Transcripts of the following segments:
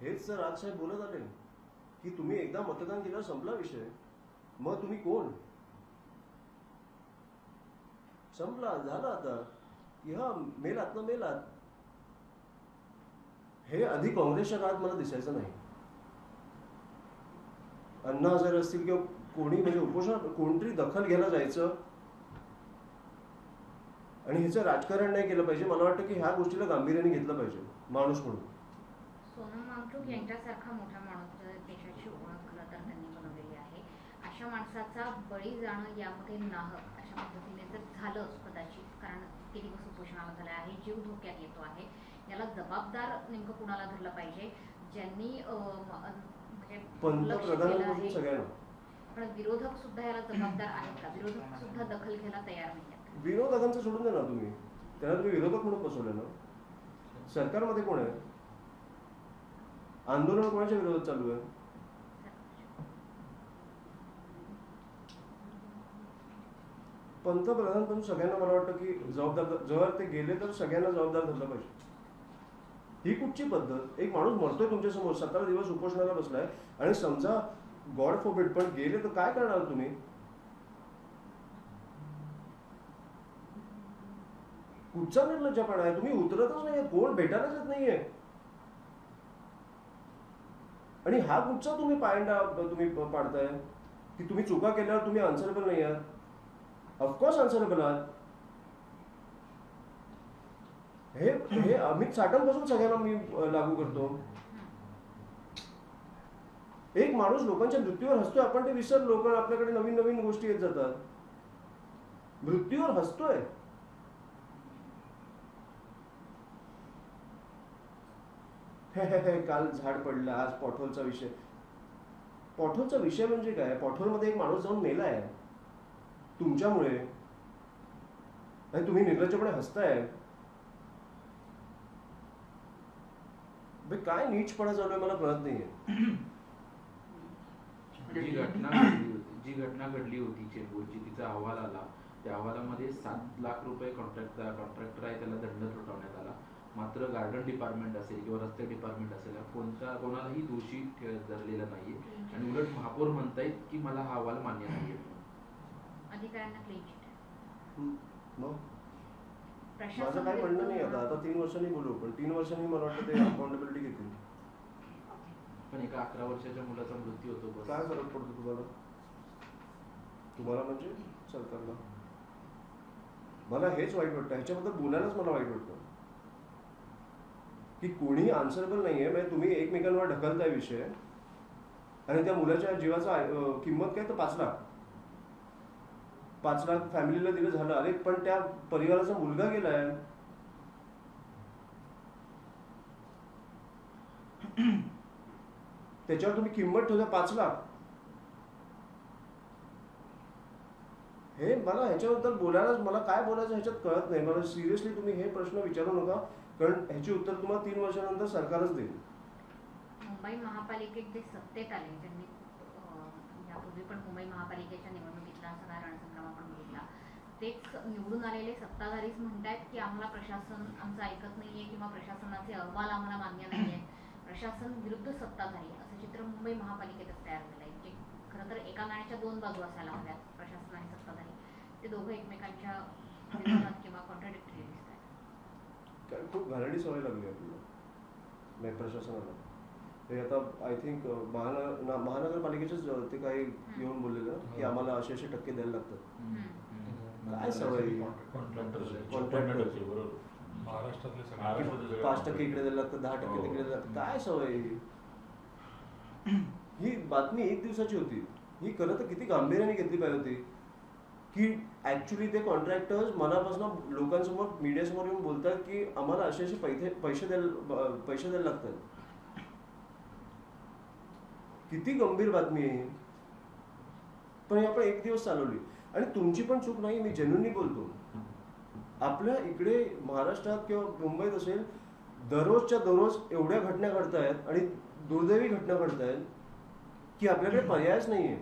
हेच तर राजसाहेब बोलत आले की तुम्ही एकदा मतदान केलं संपला विषय. मग तुम्ही कोण? संपला, झालं आता की हा मेलात ना मेलात. हे आधी काँग्रेसच्या काळात मला दिसायचं नाही. अण्णा हजारे असतील किंवा कोणी म्हणजे उपोषण कोणतरी दखल घ्यायला जायचं आणि ह्याचं राजकारण नाही केलं पाहिजे. मला वाटतं की ह्या गोष्टीला गांभीर्याने घेतलं पाहिजे माणूस म्हणून. सोनम वांगचूक यांच्यासारखा मोठा माणूस देशाची ओळख खरं तर त्यांनी बनवलेली आहे. अशा माणसाचा बळी जाणं यामध्ये नाहक अशा पद्धतीने तर झालंच कदाचित, कारण किती दिवस उपोषणाला झालं आहे, जीव धोक्यात येतो आहे. याला जबाबदार नेमकं कुणाला धरलं पाहिजे? ज्यांनी म्हणजे पंतप्रधानांपासून सगळ्यांना. पण विरोधक सुद्धा याला जबाबदार आहेत का? विरोधक सुद्धा दखल घ्यायला तयार नाहीत. विरोधकांचं सोडून द्या ना तुम्ही, त्याला तुम्ही विरोधक म्हणून बसवलं ना. सरकारमध्ये कोण आहे? आंदोलन कोणाच्या विरोधात चालू आहे? पंतप्रधान सगळ्यांना मला वाटतं की जबाबदार, जर ते गेले तर सगळ्यांना जबाबदार धरलं पाहिजे. ही कुठची पद्धत? एक माणूस मरतोय तुमच्यासमोर, 17 दिवस उपोषणाला बसलाय आणि समजा गॉड फॉरबिड पण गेले तर काय करणार तुम्ही? कुठचा निर्लज्जपणा आहे? तुम्ही उतरतच नाहीये, कोण भेटायलाच येत नाहीये. आणि हा कुठचा तुम्ही पायंडा तुम्ही पाडताय की तुम्ही चुका केल्यावर तुम्ही आन्सरेबल नाही आहात? ऑफकोर्स आन्सरेबल आहात. हे अमित साटमपासून सगळ्यांना मी लागू करतो. एक माणूस लोकांच्या मृत्यूवर हसतोय, आपण ते विसर. लोक आपल्याकडे नवीन नवीन गोष्टी येत जातात. मृत्यूवर हसतोय. काल झाड पडलं, आज पॉठोलचा विषय. पॉठोलचा विषय म्हणजे काय? पॉठोलमध्ये एक माणूस जाऊन मेलाय तुमच्यामुळे आणि तुम्ही निर्लज्जपणे हसताय. काय नीचपणा चालू आहे मला कळत नाहीये. जी घटना घडली होती चेंबूरची, तिचा अहवाल आला. त्या अहवालामध्ये 7 लाख रुपये कॉन्ट्रॅक्टर आहे त्याला दंड ठोठावण्यात आला. मात्र गार्डन डिपार्टमेंट असेल किंवा रस्ते डिपार्टमेंट असेल कोणालाही दोषी धरलेला नाहीये. आणि उलट महापौर म्हणतायत की मला हा अहवाल मान्य नाहीये. अधिकाऱ्यांना क्लीन चिट. माझं काही म्हणणं नाही आता 3 वर्षांनी बोलू, पण 3 वर्षांनी मला वाटतं ते अकाउंटेबिलिटी घेतील. पण एका 11 वर्षाच्या मुलाचा मृत्यू होतो. काय फरक पडतो तुम्हाला? तुम्हाला म्हणजे सरकारला? मला हेच वाईट वाटतं, ह्याच्याबद्दल बोलायलाच मला वाईट वाटतं की कोणी आन्सरेबल नाहीये. म्हणजे तुम्ही एकमेकांवर ढकलताय विषय आणि त्या मुलाच्या जीवाचा किंमत काय तर 5 लाख. 5 लाख फॅमिलीला दिलं झालं. अरे पण त्या परिवाराचा मुलगा गेलाय. त्याच्यावर तुम्ही किंमत ठेवता 5 लाख. हे मला ह्याच्याबद्दल बोलायलाच मला काय बोलायचं ह्याच्यात कळत नाही. मला सिरियसली तुम्ही हे प्रश्न विचारू नका, कारण ह्याची उत्तर तुम्हाला 3 वर्षानंतर सरकारच देईल. मुंबई महापालिकेत जे सत्तेत आले, ज्यांनी यापूर्वी पण मुंबई महापालिकेच्या निवडणुकीतला सगळा रणसंग्राम आपण बघितला, तेच निवडून आलेले सत्ताधारीच म्हणतात की आम्हाला प्रशासन आमचं ऐकत नाहीये किंवा प्रशासनाचे अहवाल आम्हाला मान्य नाहीये. प्रशासन विरुद्ध सत्ताधारी असं चित्र मुंबई महापालिकेतच तयार झालंय. जे खरं तर एका नाण्याच्या 2 बाजू असायला हव्यात, प्रशासन आणि सत्ताधारी. ते दोघं एकमेकांच्या विरोधात किंवा कॉन्ट्राडिक्टरी दिसतात. खूप घाणेरडी सवय लागली आपल्याला प्रशासनाला. हे आता आय थिंक महानगरपालिकेचेच ते काही येऊन बोललेलं की आम्हाला असे टक्के द्यायला लागतात. काय सवय? कॉन्ट्रॅक्टर 5% इकडे द्यायला लागतं, 10% तिकडे द्यायला लागतं. काय सवय? ही बातमी 1 दिवसाची होती. ही खरं तर किती गांभीर्याने घेतली पाहिजे होती की ऍक्च्युली ते कॉन्ट्रॅक्टर्स मनापासून लोकांसमोर मीडियासमोर येऊन बोलतात की आम्हाला असे पैसे द्यायला लागतात. किती गंभीर बातमी आहे. पण ही आपण 1 दिवस चालवली आणि तुमची पण चूक नाही. मी जेन्युइनली बोलतो. आपल्या इकडे महाराष्ट्रात किंवा मुंबईत असेल, दररोजच्या दररोज एवढ्या घटना घडतायत आणि दुर्दैवी घटना घडतायत की आपल्याकडे पर्यायच नाहीये.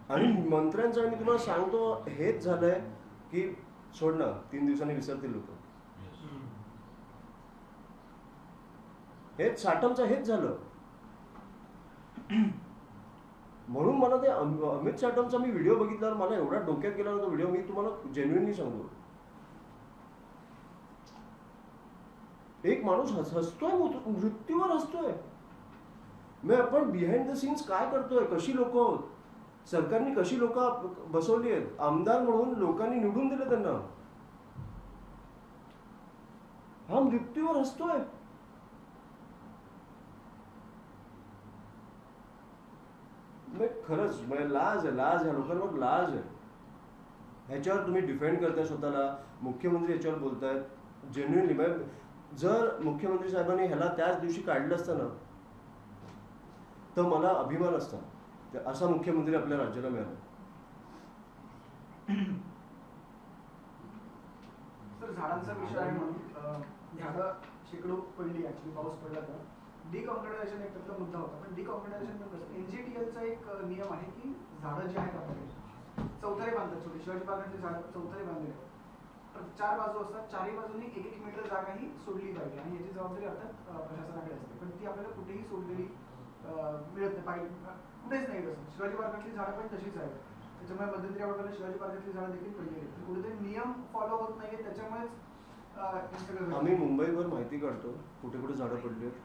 आणि मंत्र्यांचं मी तुम्हाला सांगतो हेच झालंय की सोड ना, 3 दिवसांनी विसरतील लोक. हेच साटमचं हेच झालं. म्हणून मला ते अमित साटमचा मी व्हिडिओ बघितल्यावर मला एवढा डोक्यात गेला होता व्हिडिओ, मी तुम्हाला जेन्युइनली सांगतो. एक माणूस हसतोय, मृत्यूवर हसतोय. मग आपण बिहाइंड द सीन्स काय करतोय, कशी लोक, सरकारने कशी लोक बसवली आहेत, आमदार म्हणून लोकांनी निवडून दिले त्यांना, हा मृत्यूवर हसतोय. खरंच लाज आहे, लाज, ह्या लोकांवर लाज आहे. ह्याच्यावर तुम्ही डिफेंड करताय स्वतःला, मुख्यमंत्री याच्यावर बोलतायत जेन्युइनली. जर मुख्यमंत्री साहेबांनी ह्याला त्याच दिवशी काढलं असतं ना तर मला अभिमान असता, असा मुख्यमंत्री आपल्या राज्याला मिळाला. सर झाडांचा विषय आहे म्हणून झाडं शेकडो पडली, ऍक्च्युली पाऊस पडला तर डिकॉन्क्रिटायझेशन एक त्यातला मुद्दा होता. पण डिकॉन्क्रिटायझेशन पण कसं, NGTLचा एक नियम आहे की झाडं जी आहेत आपल्याकडे चौथरे बांधतात, छोटे शिवाजी पार्कातली झाडं चौथरे बांधलेले आहेत. 4 बाजू असतात, चारही बाजूनी 1-1 मीटर जागा ही सोडली पाहिजे आणि याची जबाबदारी अर्थात प्रशासनाकडे असते. पण ती आपल्याला कुठेही सोडलेली मिळत नाही, कुठेच नाही. तसं शिवाजी पार्कातली झाडं पण तशीच आहेत. त्याच्यामुळे मध्यंतरी आपल्याला शिवाजी पार्कातली झाडं देखील पडलेली आहेत. कुठेतरी नियम फॉलो होत नाहीये, त्याच्यामुळेच आम्ही मुंबईवर माहिती काढतो कुठे कुठे झाडं पडली आहेत,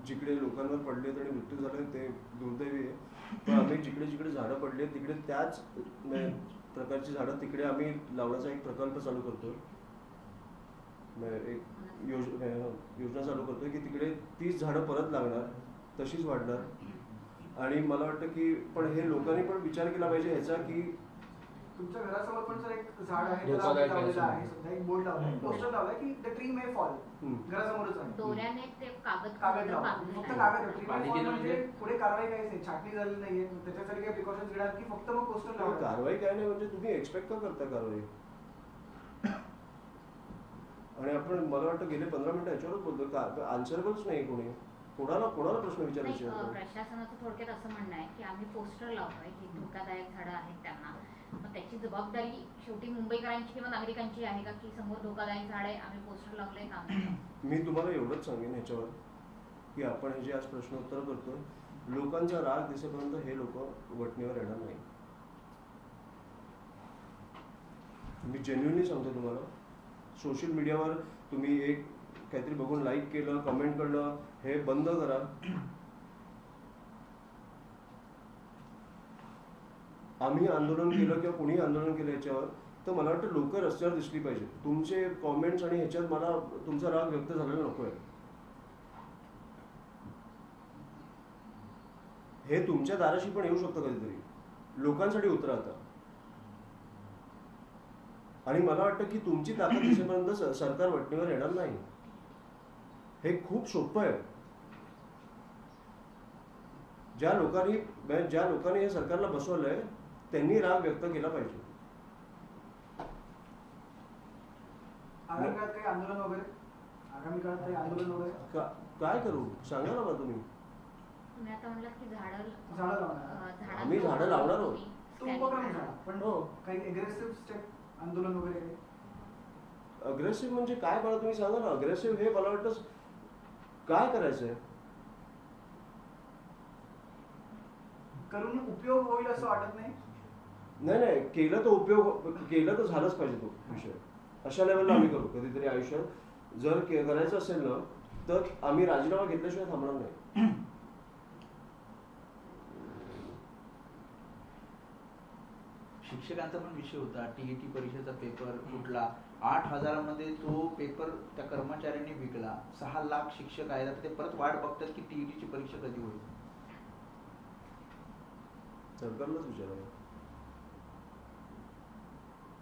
जिकडे लोकांवर पडले आणि मृत्यू झाले ते दुर्दैवी आहे. पण आम्ही जिकडे जिकडे झाडं पडली आहेत तिकडे त्याच प्रकारची झाडं तिकडे आम्ही लावण्याचा एक प्रकल्प चालू करतो, एक योजना चालू करतोय की तिकडे 30 झाडं परत लागणार, तशीच वाढणार. आणि मला वाटतं की पण हे लोकांनी पण विचार केला पाहिजे ह्याचा की तुमच्या घरासमोर पण सर एक झाड आहे, त्याला लावलेलं आहे, सध्या एक बोर्ड लावलाय, पोस्टर लावलाय की द ट्री मे फॉल. घरासमोरच आहे, दोऱ्याने ते कागद लावला, फक्त कागद. ट्री मे फॉल म्हणजे पुढे कारवाई काहीच नाही, छाटणी झाली नाहीये, त्याच्यासाठी काही प्रिकॉशन्स घेणार की फक्त मग पोस्टर लावलं. कारवाई काय नाही, म्हणजे तुम्ही एक्सपेक्ट का करता कारवाई. आणि आपण मला वाटतं गेले 15 मिनिटं याच्यावरच बोलतो, आन्सरेबलच नाही कोणी, कोणाला प्रश्न विचारायचे. प्रशासनाचं थोडक्यात असं म्हणणं आहे की आम्ही पोस्टर लावतोय की धोकादायक झाडं आहेत त्यांना, मग त्याची जबाबदारी शेवटी मुंबईकरांची किंवा नागरिकांची आहे का की समोर धोकादायक झाड आहे, आम्ही पोस्टर लावलंय काम. मी तुम्हाला एवढंच सांगेन ह्याच्यावर की आपण हे जे आज प्रश्नोत्तर करतोय, लोकांचा राग दिसेपर्यंत हे लोक वटणीवर येणार नाही. मी जेन्युइनली सांगतो तुम्हाला. सोशल मीडियावर तुम्ही एक काहीतरी बघून लाईक केलं, कमेंट करणं हे बंद करा. आम्ही आंदोलन केलं किंवा कोणी आंदोलन केलं याच्यावर, तर मला वाटतं लोक रस्त्यावर दिसली पाहिजे. तुमचे कॉमेंट्स आणि ह्याच्यात मला तुमचा राग व्यक्त झालेला नको आहे. हे तुमच्या दाराशी पण येऊ शकतं कधीतरी. लोकांसाठी उतरा आता. आणि मला वाटतं की तुमची ताकद दिसेपर्यंत सरकार वटणीवर येणार नाही. हे खूप सोपं आहे. ज्या लोकांनी हे सरकारला बसवलंय त्यांनी राग व्यक्त केला पाहिजे. आगामी काळात काही आंदोलन वगैरे, काय करू सांगा ना मला तुम्ही. तुम्ही आता म्हणलात की झाडं लावणार, आम्ही झाडं लावणार आहोत. तो उपक्रम झाला, पण हो, काही अग्रेसिव्ह स्टेप आंदोलन वगैरे काही. अग्रेसिव्ह म्हणजे काय मला तुम्ही सांगा ना. अग्रेसिव्ह हे मला वाटतं काय करायचंय, करून उपयोग होईल असं वाटत नाही. नाही केलं तर उपयोग, केलं तर झालंच पाहिजे तो विषय. अशा लेवलला आम्ही करू कधीतरी आयुष्यात. जर करायचं असेल ना तर आम्ही राजीनामा घेतल्याशिवाय थांबणार नाही. शिक्षकांचा पण विषय होता, TET परीक्षेचा पेपर फुटला. 8,000 मध्ये तो पेपर त्या कर्मचाऱ्यांनी विकला. 6 लाख शिक्षक आहेत, आता ते परत वाट बघतात की TET ची परीक्षा कधी होईल. सरकारलाच विचारावं.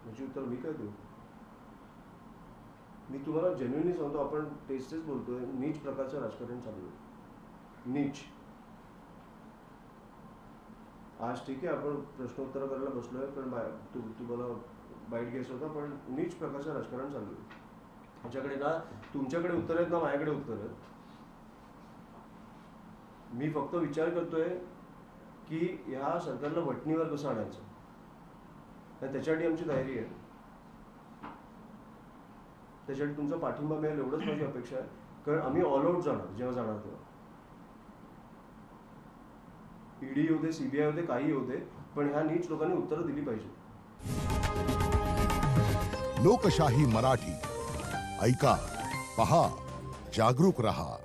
म्हणजे उत्तर मी काय देऊ. मी तुम्हाला जेन्युइनली सांगतो, आपण तेच बोलतोय. नीच प्रकारचं राजकारण चालू आहे. नीच. आज ठीक आहे आपण प्रश्नोत्तर करायला बसलोय, पण तुम्हाला बाईट घ्यायचं होता, पण नीच प्रकारचं राजकारण चालू आहे. ह्याच्याकडे ना तुमच्याकडे उत्तर आहेत ना माझ्याकडे उत्तर आहेत. मी फक्त विचार करतोय की ह्या सरकारला वटणीवर कसं आणायचं, त्याच्यासाठी आमची तयारी आहे. त्याच्यासाठी तुमचा पाठिंबा मिळेल एवढंच माझी अपेक्षा आहे. कारण आम्ही ऑल आउट जाणार जेव्हा जाणार तेव्हा. ईडी येऊ दे, सीबीआय येऊ दे, काही येऊ दे, पण ह्या नीट लोकांनी उत्तरं दिली पाहिजे. लोकशाही मराठी ऐका, पहा, जागरूक रहा.